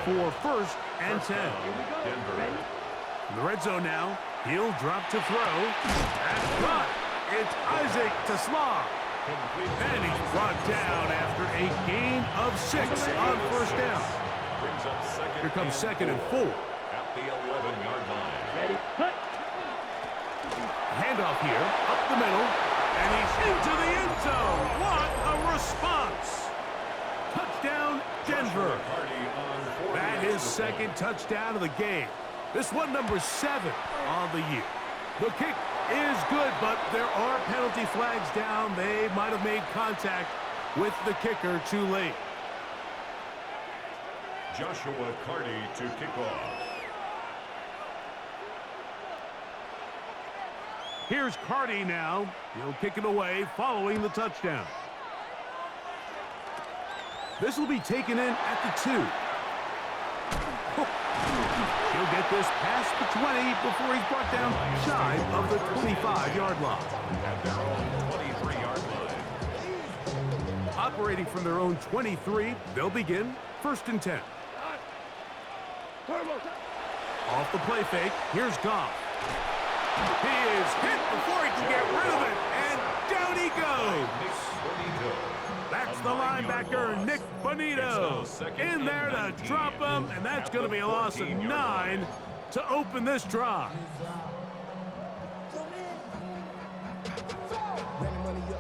for first and 10. In the red zone now. He'll drop to throw. That's caught. It's Isaac to Slaw. And he's brought down after a gain of 6 on first down. Here comes second and 4. At the 11-yard line. Ready, cut. Handoff here, up the middle, and he's into the end zone. What a response! Touchdown, Denver. That is second touchdown of the game. This one number 7 on the year. The kick is good, but there are penalty flags down. They might have made contact with the kicker too late. Joshua Carty to kick off. Here's Carty now. He'll kick it away following the touchdown. This will be taken in at the 2. He'll get this past the 20 before he's brought down shy of the 25-yard line. At their own 23-yard line. Operating from their own 23, they'll begin first and 10. Off the play fake, here's Goff. He is hit before he can get rid of it, and down he goes. That's the linebacker, Nick Bonito, in there to drop him, and that's going to be a loss of 9 to open this drive.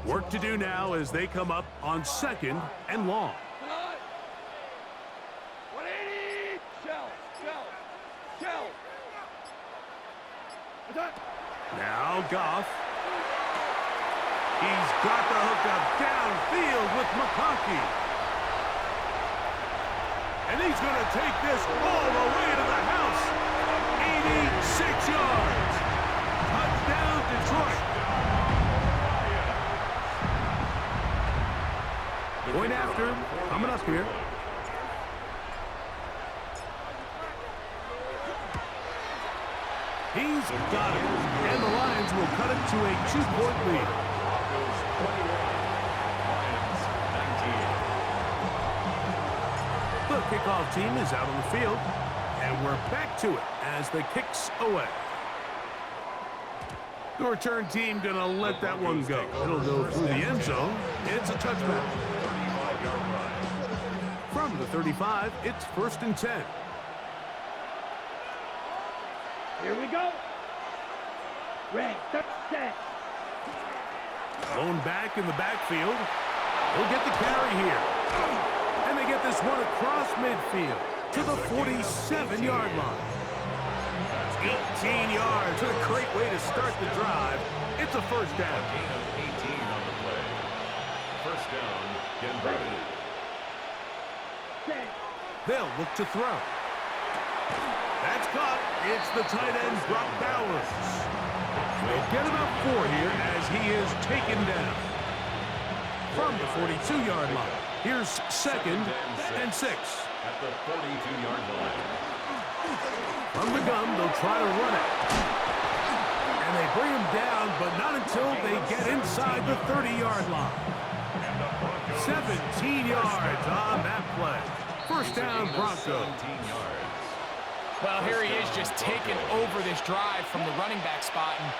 Work to do now as they come up on second and long. Now Goff. He's got the hookup downfield with McConkey. And he's going to take this all the way to the house. 86 yards. Touchdown, Detroit. Point after, coming up here. He's got it. And the Lions will cut it to a 2-point lead. The kickoff team is out on the field, and we're back to it as the kick's away. The return team gonna let that one go. It'll go through the end zone. It's a touchback. From the 35, it's first and 10. Here we go. Red, set. Blown back in the backfield. He'll get the carry here. And they get this one across midfield to the 47-yard line. 18 yards. A great way to start the drive. It's a first down. A gain of 18 on the play. First down, Denver. They'll look to throw. That's caught. It's the tight end, Brock Bowers. They'll get about 4 here as he is taken down. From the 42-yard line, here's second and 6. At the 42-yard line. From the gun, they'll try to run it. And they bring him down, but not until they get inside the 30-yard line. 17 yards on that play. First down, Broncos. Well, here he is just taking over this drive from the running back spot. And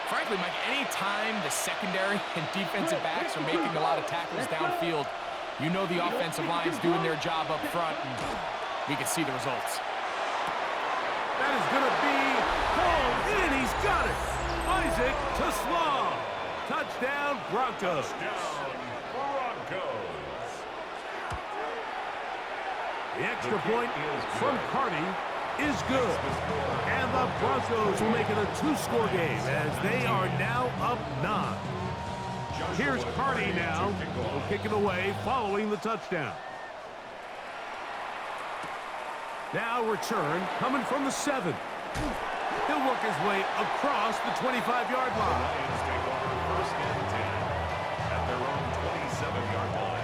frankly, Mike, any time the secondary and defensive backs are making a lot of tackles downfield, you know the offensive line's doing their job up front, and we can see the results. That is going to be pulled in. He's got it. Isaac to Slaw. Touchdown, Broncos. The extra point from Carty is good. And the Broncos will make it a 2-score game as they are now up 9. Here's Carty now. He'll kick it away following the touchdown. Now return coming from the 7. He'll work his way across the 25-yard line. Lions take over first and 10 at their own 27-yard line.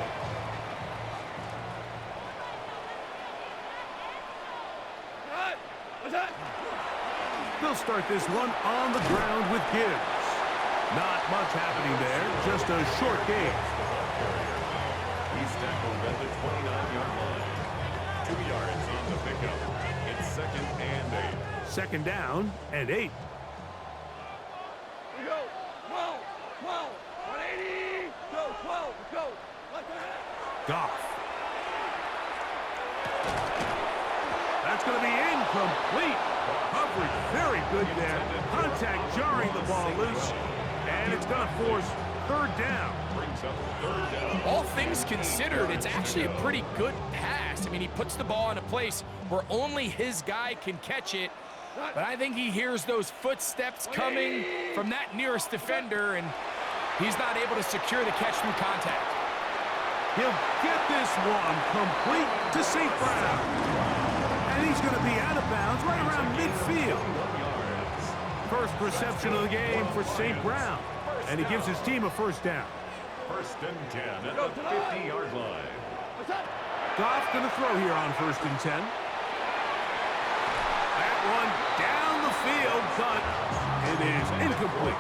They'll start this one on the ground with Gibbs. Not much happening there, just a short game. He's tackled at the 29-yard line. 2 yards on the pick. pickup. It's 2nd and 8. 2nd down and 8. We go. 12, 12, 180. Go, 12, go. Left ahead. Goff. That's going to be incomplete. Coverage very good there. Contact jarring the ball loose. And it's going to force 3rd down. Brings up 3rd down. All things considered, it's actually a pretty good pass. I mean, he puts the ball in a place where only his guy can catch it. But I think he hears those footsteps coming from that nearest defender, and he's not able to secure the catch through contact. He'll get this one complete to St. Brown. And he's going to be out of bounds right around midfield. First reception of the game for St. Brown. And he gives his team a 1st down. 1st and 10 at the 50-yard line. Goff going to throw here on 1st and 10. That one down the field, but it is incomplete.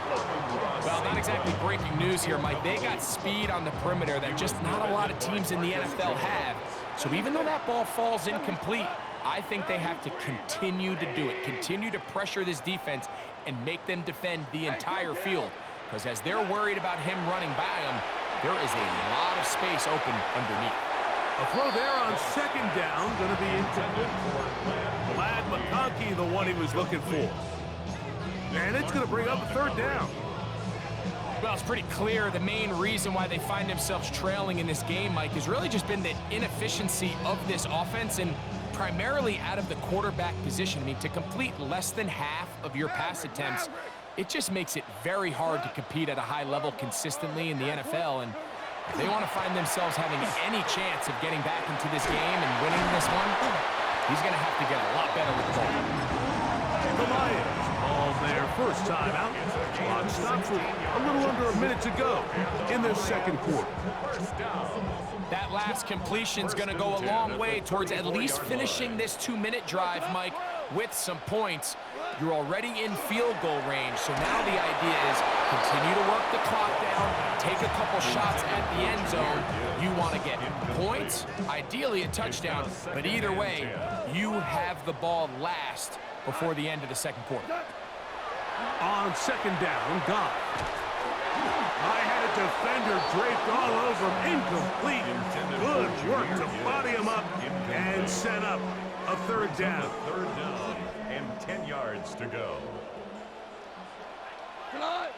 Well, not exactly breaking news here, Mike. They got speed on the perimeter that just not a lot of teams in the NFL have. So even though that ball falls incomplete, I think they have to continue to do it, continue to pressure this defense and make them defend the entire field. Because as they're worried about him running by them, there is a lot of space open underneath. A throw there on 2nd down, going to be intended for Vlad McConkey, the one he was looking for. And it's going to bring up a 3rd down. Well, it's pretty clear the main reason why they find themselves trailing in this game, Mike, has really just been the inefficiency of this offense and primarily out of the quarterback position. I mean, to complete less than half of your pass attempts, it just makes it very hard to compete at a high level consistently in the NFL. And if they want to find themselves having any chance of getting back into this game and winning this one, he's going to have to get a lot better with the ball. The Lions all their 1st time out. Clock stops with a little under a minute to go in their 2nd quarter. That last completion's going to go a long way towards at least finishing this 2-minute drive, Mike, with some points. You're already in field goal range, so now the idea is continue to work the clock down, take a couple shots at the end zone. You want to get points, ideally a touchdown, but either way, you have the ball last before the end of the 2nd quarter. On 2nd down, Goff. I had a defender draped all over him, incomplete. Good work to body him up and set up a 3rd down. 3rd down and 10 yards to go. Tonight.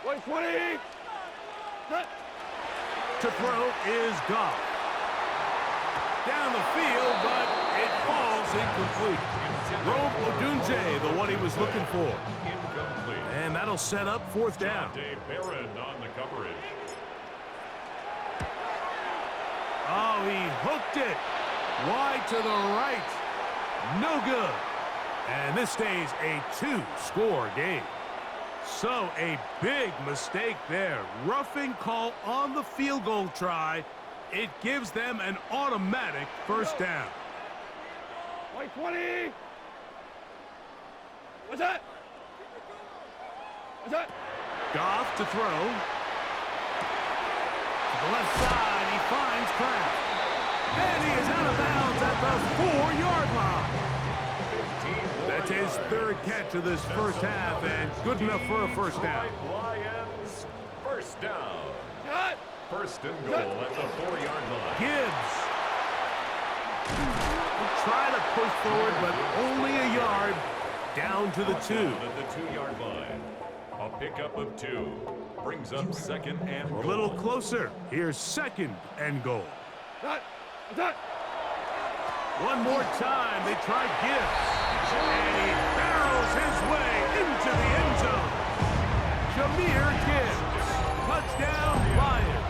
120. To throw is Goff. Down the field, but it falls incomplete. Rome Odunze, the one he was looking for. Incomplete. And that'll set up 4th down. Dave Barron on the coverage. Oh, he hooked it. Wide to the right. No good. And this stays a 2-score game. So a big mistake there. Roughing call on the field goal try. It gives them an automatic 1st down. 120. What's that? What's that? Goff to throw. To the left side, he finds Kraft. And he is out of bounds at the 4-yard line. That's his 3rd catch of this 1st half, and good enough for a 1st down. Lions, 1st down. Cut. 1st and goal at the 4-yard line. Gibbs. Try to push forward, but only a yard. Down to the 2. At the 2-yard line. A pickup of 2. Brings up 2nd and goal. A little closer. Here's 2nd and goal. Cut. Cut. One more time. They try Gibbs. And he barrels his way into the end zone. Jahmyr Gibbs. Touchdown, Lions.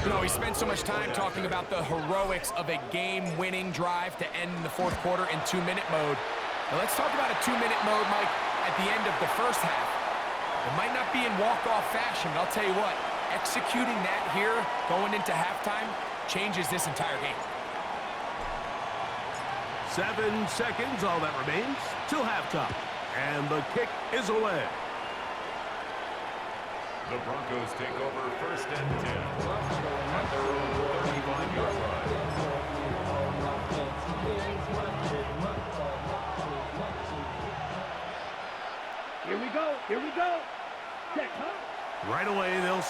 You know, we spent so much time talking about the heroics of a game-winning drive to end in the 4th quarter in 2-minute mode. Now let's talk about a 2-minute mode, Mike, at the end of the 1st half. It might not be in walk-off fashion, but I'll tell you what, executing that here, going into halftime, changes this entire game. 7 seconds, all that remains, till halftime. And the kick is away. The Broncos take over 1st and 10 at their own 35-yard line.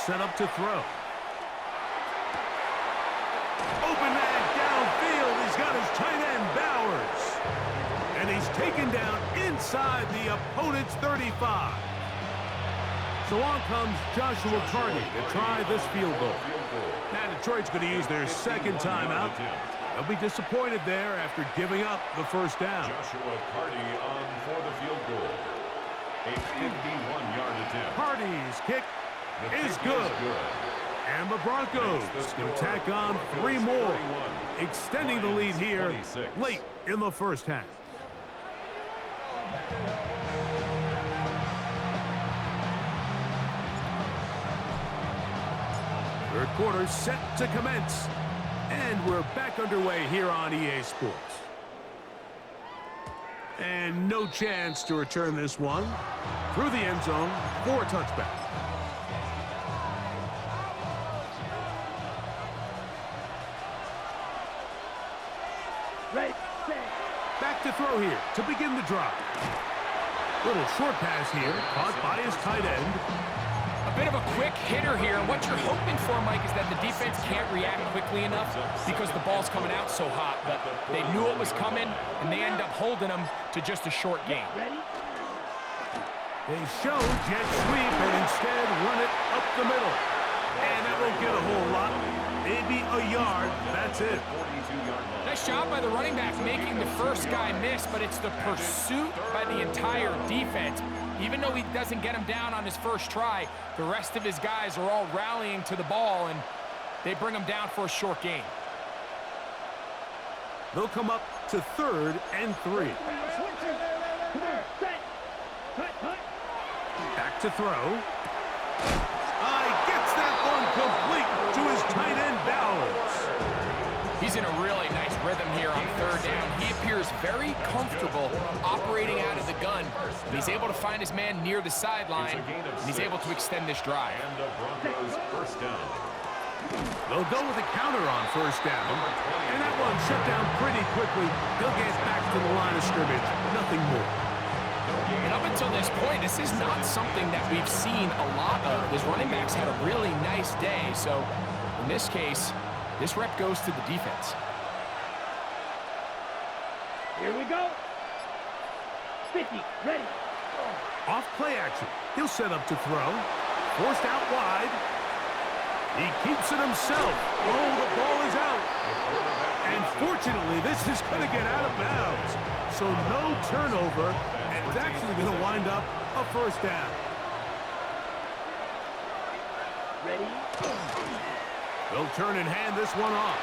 set up to throw. Open man downfield. He's got his tight end, Bowers. And he's taken down inside the opponent's 35. So on comes Joshua Carney to try this field goal. Now Detroit's going to use their second timeout. They'll be disappointed there after giving up the first down. Joshua Carney on for the field goal. A 51-yard attempt. Carney's kick is good. And the Broncos can tack on 3 more, extending the lead here late in the first half. Third quarter set to commence. And we're back underway here on EA Sports. And no chance to return this one through the end zone for a touchback. Back to throw here to begin the drive. Little short pass here, caught by his tight end. A bit of a quick hitter here. What you're hoping for, Mike, is that the defense can't react quickly enough because the ball's coming out so hot. But they knew it was coming, and they end up holding them to just a short gain. They show jet sweep and instead run it up the middle. And that won't get a whole lot. Maybe a yard. That's it. Nice job by the running back making the first guy miss, but it's the pursuit by the entire defense. Even though he doesn't get him down on his first try, the rest of his guys are all rallying to the ball, and they bring him down for a short gain. They'll come up to 3rd and 3. Back to throw. Gets that one complete to his tight end, Bowers. He's in a really nice rhythm here on 3rd down. He appears very comfortable operating out of the gun. He's able to find his man near the sideline, and he's able to extend this drive. And the Broncos first down. They'll go with a counter on 1st down. And that one shut down pretty quickly. He'll get back to the line of scrimmage. Nothing more. And up until this point, this is not something that we've seen a lot of. His running backs had a really nice day. So in this case, this rep goes to the defense. Here we go. 50, ready. Off play action. He'll set up to throw. Forced out wide. He keeps it himself. Oh, the ball is out. And fortunately, this is going to get out of bounds. So no turnover, and it's actually going to wind up a 1st down. Ready. They'll turn and hand this one off.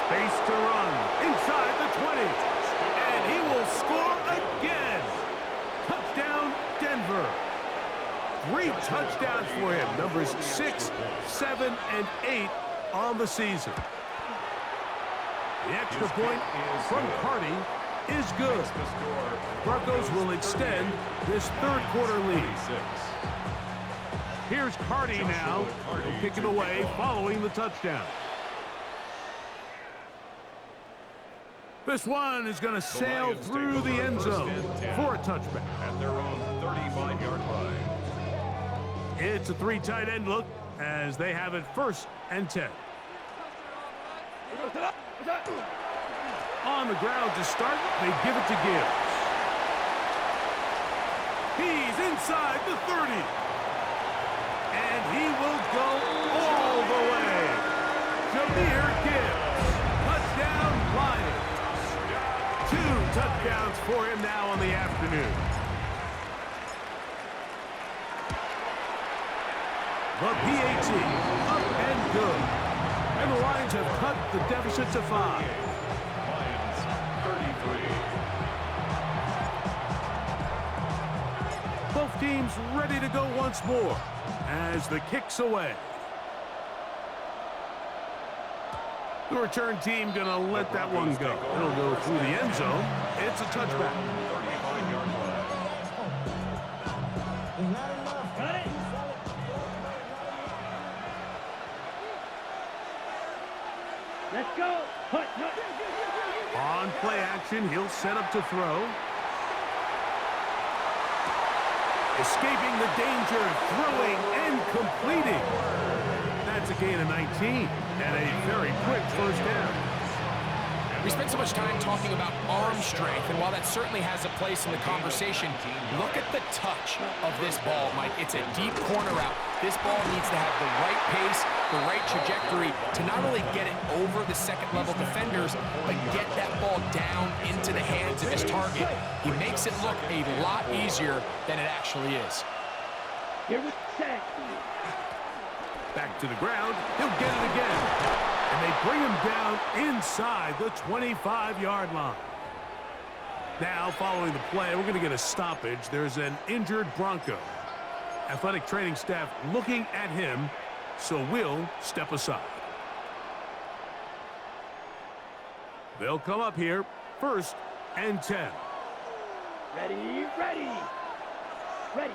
Space to run inside the 20. And he will score again. Touchdown, Denver. 3 touchdowns for him. Numbers 6, 7, and 8 on the season. The extra point from Carney is good. Broncos will extend this 3rd quarter lead. Here's Carney now. He'll kick it away following the touchdown. This one is going to sail through the end zone for a touchback. At their own 35-yard line. It's a 3 tight end look as they have it 1st and 10. On the ground to start, they give it to Gibbs. He's inside the 30. And he will go all the way. Jahmyr Gibbs. Touchdown, Lions. 2 touchdowns for him now on the afternoon. The PAT up and good. And the Lions have cut the deficit to 5. Lions 33. Both teams ready to go once more as the kick's away. The return team going to let that one go. It'll go through the end zone. It's a touchback. 35-yard line. Got it. Let's go. Hut. On play action, he'll set up to throw. Escaping the danger, throwing, and completing. That's a gain of 19, and a very quick first down. We spent so much time talking about arm strength, and while that certainly has a place in the conversation, look at the touch of this ball, Mike. It's a deep corner route. This ball needs to have the right pace, the right trajectory to not only get it over the second-level defenders, but get that ball down into the hands of his target. He makes it look a lot easier than it actually is. Here with check. Back to the ground. He'll get it again. And they bring him down inside the 25-yard line. Now, following the play, we're going to get a stoppage. There's an injured Bronco. Athletic training staff looking at him, so we'll step aside. They'll come up here, 1st and 10. Ready, ready. Ready.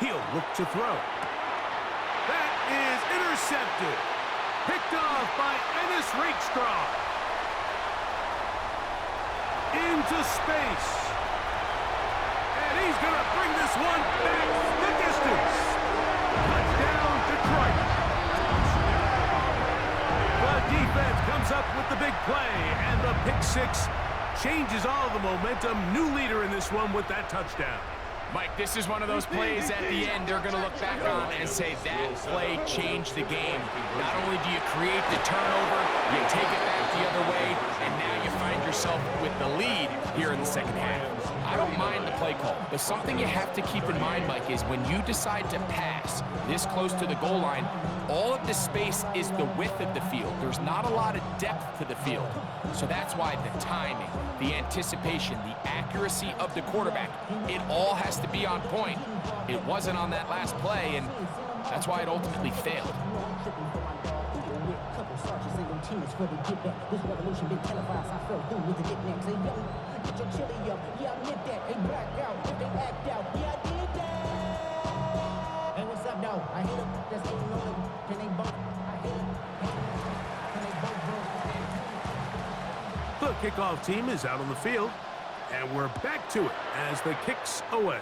He'll look to throw. That is intercepted. Picked off by Ennis Rakestraw. Into space. And he's going to bring this one back the distance. Touchdown, Detroit. The defense comes up with the big play, and the pick six changes all the momentum. New leader in this one with that touchdown. Mike, this is one of those plays at the end they're going to look back on and say that play changed the game. Not only do you create the turnover, you take it back the other way, and now you find yourself with the lead here in the second half. I don't mind the play call, but something you have to keep in mind, Mike, is when you decide to pass this close to the goal line, all of the space is the width of the field. There's not a lot of depth to the field. So that's why the timing, the anticipation, the accuracy of the quarterback, it all has to be on point. It wasn't on that last play, and that's why it ultimately failed. The kickoff team is out on the field, and we're back to it as the kick's away.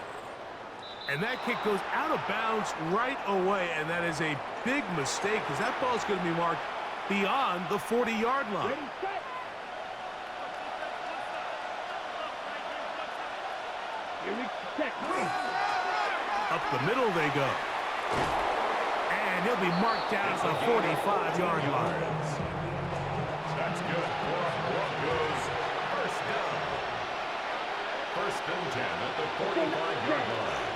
And that kick goes out of bounds right away, and that is a big mistake because that ball's going to be marked beyond the 40-yard line. Ready, set. Here we check. Up the middle they go. And he'll be marked down at the 45-yard line. That's good for Broncos. First down. 1st and 10 at the 45-yard line.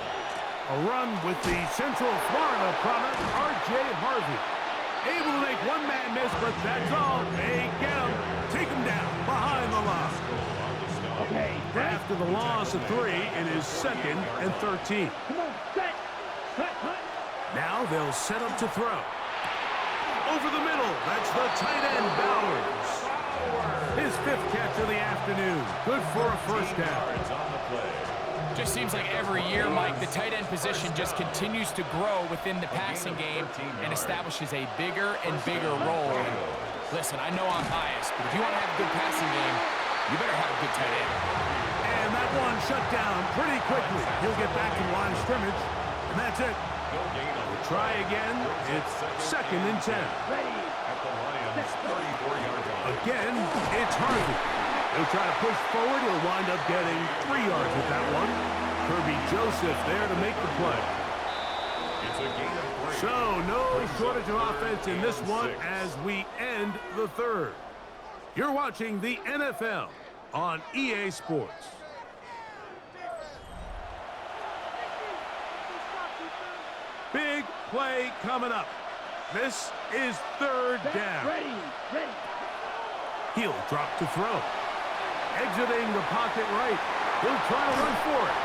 A run with the Central Florida product, R.J. Harvey. Able to make one man miss, but that's all. They get him. Take him down behind the line. Okay. After the loss of 3, it is 2nd and 13. Come on, set. Cut, cut. Now they'll set up to throw. Over the middle, that's the tight end, Bowers. His 5th catch of the afternoon. Good for a first down. Just seems like every year, Mike, the tight end position just continues to grow within the passing game and establishes a bigger and bigger role. And listen, I know I'm biased, but if you want to have a good passing game, you better have a good tight end. And that one shut down pretty quickly. He'll get back in line of scrimmage, and that's it. We'll try again. It's 2nd and 10. Ready. At the Lions' 34-yard line. Again, it's Harvey. He'll try to push forward. He'll wind up getting 3 yards with that one. Kirby Joseph there to make the play. It's a gain of 3. So no shortage of offense in this one as we end the 3rd. You're watching the NFL on EA Sports. Big play coming up. This is 3rd down. Ready, ready. He'll drop to throw. Exiting the pocket right. He'll try to run for it.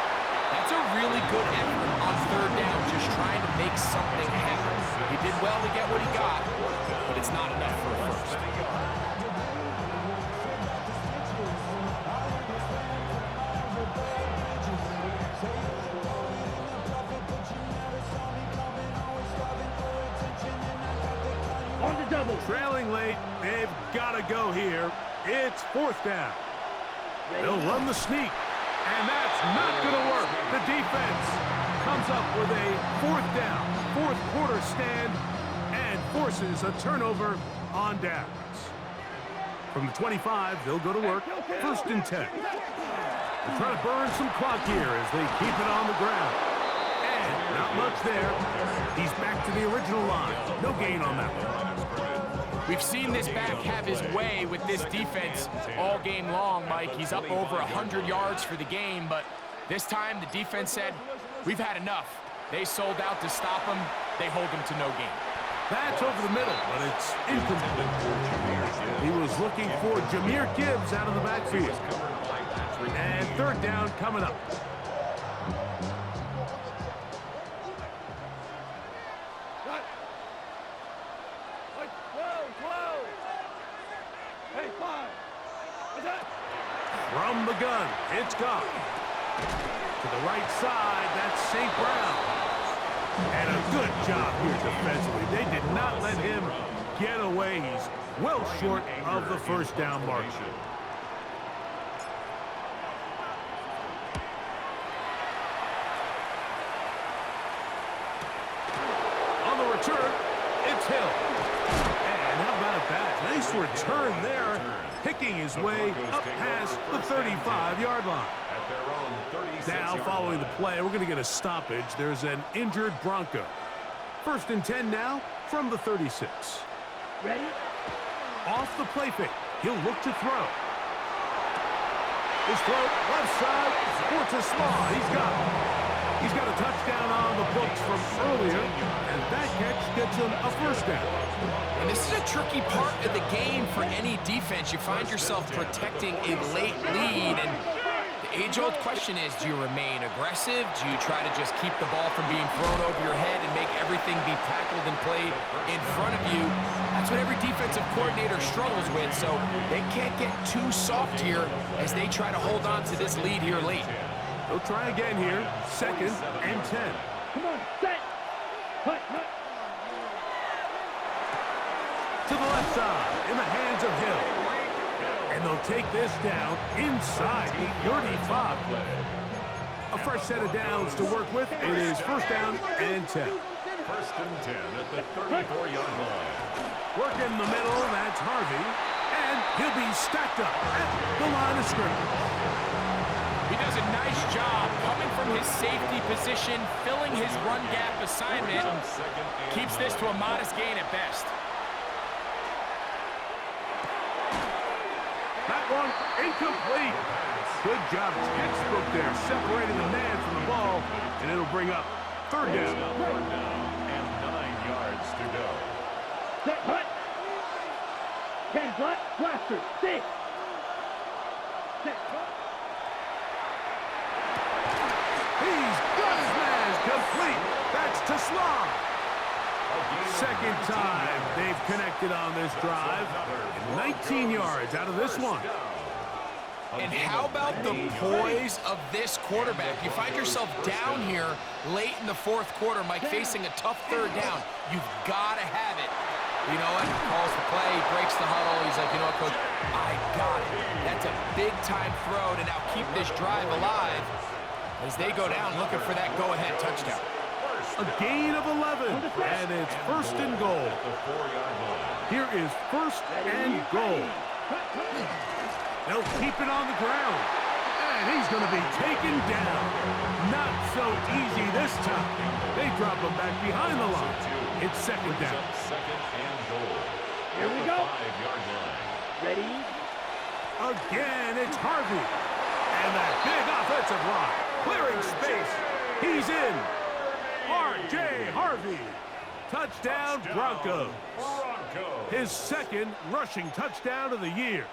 That's a really good effort on 3rd down, just trying to make something happen. He did well to get what he got, but it's not enough for a first. On the double. Trailing late, they've got to go here. It's 4th down. They'll run the sneak, and that's not going to work. The defense comes up with a fourth down, fourth quarter stand, and forces a turnover on downs. From the 25, they'll go to work, first and 10. They're trying to burn some clock here as they keep it on the ground. And not much there. He's back to the original line. No gain on that one. We've seen this back have his way with this defense all game long, Mike. He's up over 100 yards for the game, but this time the defense said, we've had enough. They sold out to stop him. They hold him to no gain. That's over the middle, but it's incomplete. He was looking for Jahmyr Gibbs out of the backfield. And third down coming up. From the gun, it's Goff. To the right side, that's St. Brown. And a good job here defensively. They did not let him get away. He's well short of the first down mark. On the return, it's Hill. And how about that? Nice return there, picking his way up past the 35-yard line. Now, following the play, we're going to get a stoppage. There's an injured Bronco. First and 10 now from the 36. Ready? Off the play fake. He'll look to throw. His throw, left side, for to Small. He's got it. He's got a touchdown on the books from earlier, and that catch gets him a first down. And this is a tricky part of the game for any defense. You find yourself protecting a late lead, and the age-old question is, do you remain aggressive? Do you try to just keep the ball from being thrown over your head and make everything be tackled and played in front of you? That's what every defensive coordinator struggles with, so they can't get too soft here as they try to hold on to this lead here late. They'll try again here, second and 10. Come on, set. Hut. To the left side, in the hands of Hill. And they'll take this down inside the 35. A fresh set of downs to work with. It is first down and 10. First and 10 at the 34-yard line. Working the middle, that's Harvey. And he'll be stacked up at the line of scrimmage. He does a nice job coming from his safety position, filling his run gap assignment. Keeps this to a modest gain at best. That one incomplete. Good job, textbook there, separating the man from the ball, and it'll bring up third down. And 9 yards to go. Set, hut. 10, blaster, 6. Set, hut. He's got his man complete. That's to Slot. Second time they've connected on this drive. 19 yards out of this one. And how about the poise of this quarterback? You find yourself down here late in the fourth quarter, Mike, facing a tough third down. You've got to have it. You know what? He calls the play, breaks the huddle. He's like, you know what, Coach? I got it. That's a big-time throw to now keep this drive alive as they go down looking for that go-ahead touchdown. A gain of 11, and it's first and goal. Here is first and goal. They'll keep it on the ground, and he's going to be taken down. Not so easy this time. They drop him back behind the line. It's second down. Second and goal. Here we go. 5-yard line. Ready? Again, it's Harvey. And that big offensive line. Clearing space. He's in. R.J. Harvey. Touchdown, Broncos. His second rushing touchdown of the year.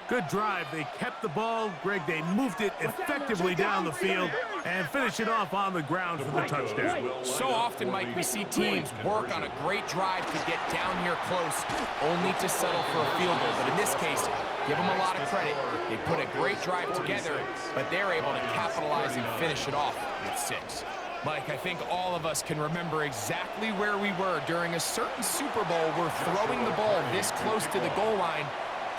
Good drive. They kept the ball. Greg, they moved it effectively down the field and finish it off on the ground for the touchdown. So often, Mike, we see teams work on a great drive to get down here close, only to settle for a field goal. But in this case, give them a lot of credit. They put a great drive together, but they're able to capitalize and finish it off with 6. Mike, I think all of us can remember exactly where we were during a certain Super Bowl where throwing the ball this close to the goal line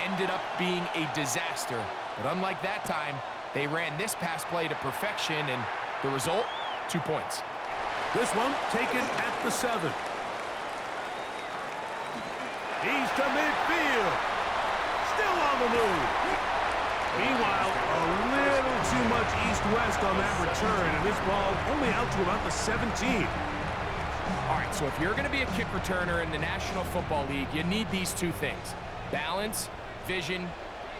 ended up being a disaster. But unlike that time, They ran this pass play to perfection, and the result, 2 points. This one taken at the 7. He's to midfield. Still on the move. Meanwhile, a little too much east-west on that return, and this ball only out to about the 17. All right, so if you're going to be a kick returner in the National Football League, you need these 2 things: balance, vision,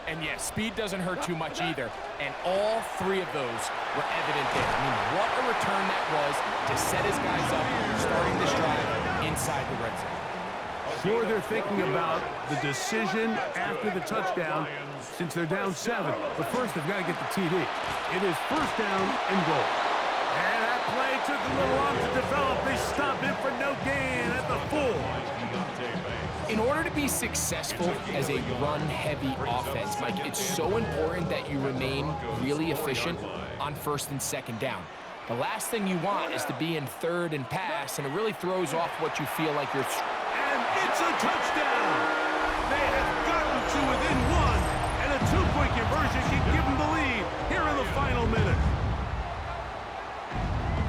and yes, speed doesn't hurt too much either. And all 3 of those were evident there. I mean, what a return that was to set his guys up, starting this drive inside the red zone. Sure, they're thinking about the decision after the touchdown since they're down 7. But first, they've got to get the TD. It is first down and goal. And that play took a little long to develop. They stop it for no gain at the 4. In order to be successful as a run-heavy offense, Mike, it's so important that you remain really efficient on first and second down. The last thing you want is to be in third and pass, and it really throws off what you feel like you're... And it's a touchdown! They have gotten to within 1, and a 2-point conversion can give them the lead here in the final minute.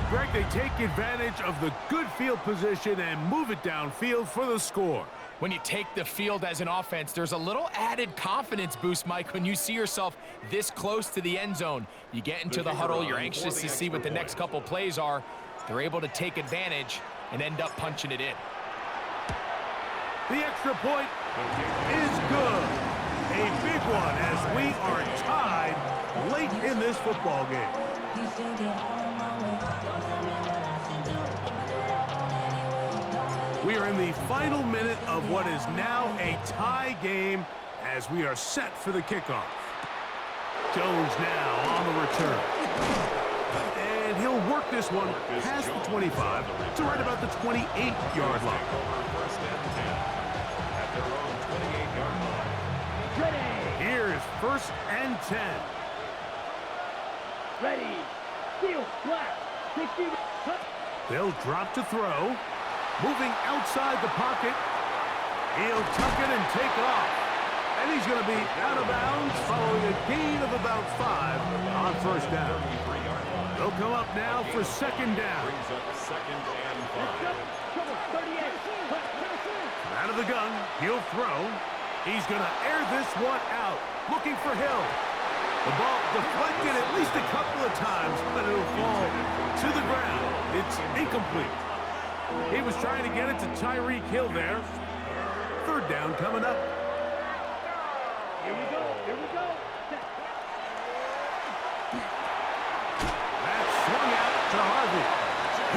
Greg, they take advantage of the good field position and move it downfield for the score. When you take the field as an offense, there's a little added confidence boost, Mike, when you see yourself this close to the end zone. You get into the huddle, you're anxious to see what the next couple plays are. They're able to take advantage and end up punching it in. The extra point is good. A big one as we are tied late in this football game. We are in the final minute of what is now a tie game as we are set for the kickoff. Jones now on the return. And he'll work this one past the 25 to right about the 28-yard line. Here's first and 10. Ready. Field flat. 60. They'll drop to throw. Moving outside the pocket. He'll tuck it and take off. And he's going to be out of bounds following a gain of about 5 on first down. They'll come up now for second down. Out of the gun, he'll throw. He's going to air this one out, looking for Hill. The ball deflected at least a couple of times, but it'll fall to the ground. It's incomplete. He was trying to get it to Tyreek Hill there. Third down coming up. Here we go. Here we go. That's swung out to Harvey.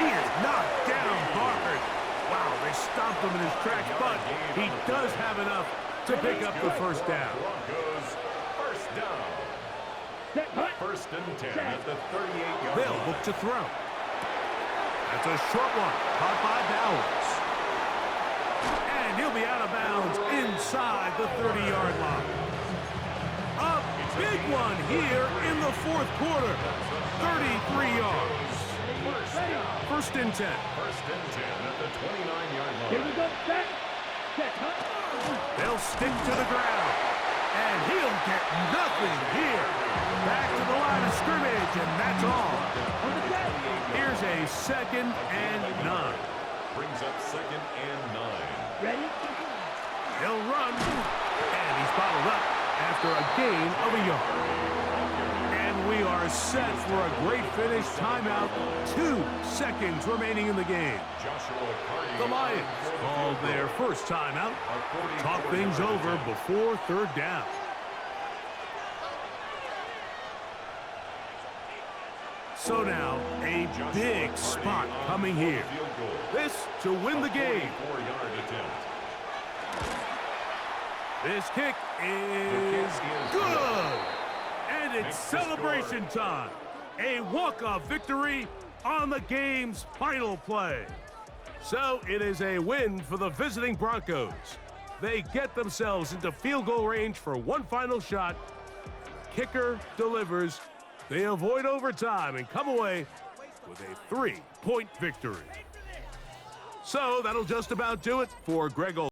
He is knocked down hard. Wow, they stopped him in his tracks, but he does have enough to pick up the first down. First down. First and 10 at the 38-yard line. They'll look to throw. That's a short one, caught by Bowers. And he'll be out of bounds inside the 30-yard line. A big one here in the fourth quarter. 33 yards. First and 10. First and 10 at the 29-yard line. Here we go. Set. They'll stick to the ground. And he'll get nothing here. Back to the line of scrimmage, and that's all. Here's a second and 9. Brings up second and 9. Ready? He'll run, and he's bottled up after a gain of a yard. And we are set for a great finish. Timeout, 2 seconds remaining in the game. The Lions called their first timeout. Talk things over before third down. So now, a big spot coming here. This to win the game. This kick is good. And it's celebration time. A walk-off victory on the game's final play. So it is a win for the visiting Broncos. They get themselves into field goal range for one final shot. Kicker delivers. They avoid overtime and come away with a 3-point victory. So that'll just about do it for Greg